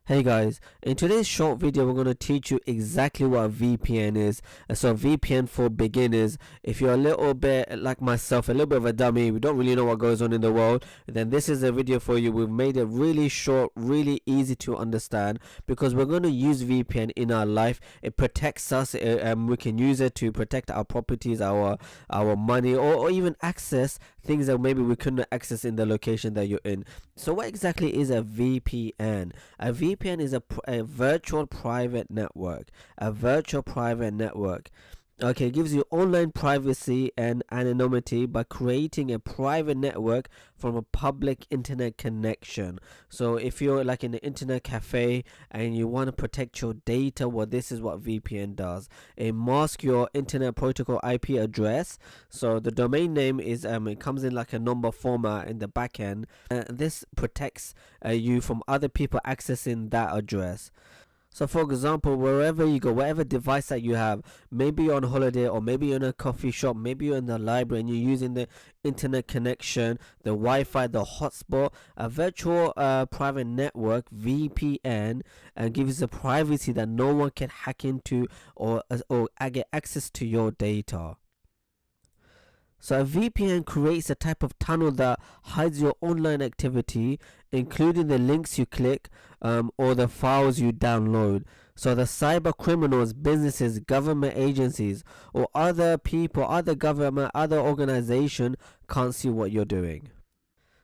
Hey guys, in today's short video we're going to teach you exactly what a VPN is. So VPN for beginners. If you're a little bit like myself, a little bit of a dummy, we don't really know what goes on in the world, then this is a video for you. We've made it really short, really easy to understand, because we're going to use VPN in our life. It protects us, and we can use it to protect our properties, our money, or even access things that maybe we couldn't access in the location that you're in. So what exactly is a VPN? A VPN is a virtual private network. A virtual private network. Okay, it gives you online privacy and anonymity by creating a private network from a public internet connection. So if you're like in an internet cafe and you want to protect your data, well, this is what VPN does. It masks your internet protocol IP address. So the domain name is it comes in like a number format in the back end. This protects you from other people accessing that address. So for example, wherever you go, whatever device that you have, maybe you're on holiday, or maybe you're in a coffee shop, maybe you're in the library and you're using the internet connection, the Wi-Fi, the hotspot, a virtual private network, VPN, gives the privacy that no one can hack into or get access to your data. So a VPN creates a type of tunnel that hides your online activity, including the links you click or the files you download. So the cyber criminals, businesses, government agencies, or other people, other government, other organization can't see what you're doing.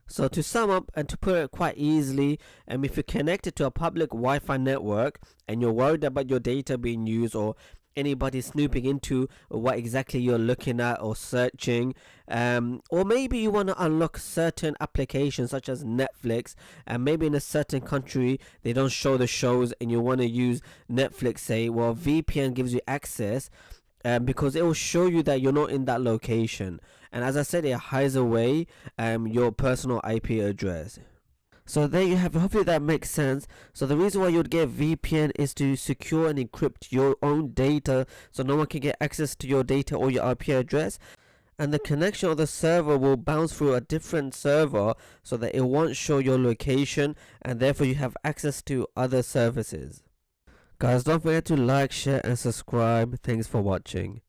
So to sum up and to put it quite easily, if you're connected to a public Wi-Fi network and you're worried about your data being used or anybody snooping into what exactly you're looking at or searching, or maybe you want to unlock certain applications such as Netflix, and maybe in a certain country they don't show the shows and you want to use Netflix, say, well, VPN gives you access because it will show you that you're not in that location, and as I said, it hides away your personal IP address. So there you have it. Hopefully that makes sense. So the reason why you'd get VPN is to secure and encrypt your own data, so no one can get access to your data or your IP address. And the connection of the server will bounce through a different server so that it won't show your location, and therefore you have access to other services. Guys, don't forget to like, share and subscribe. Thanks for watching.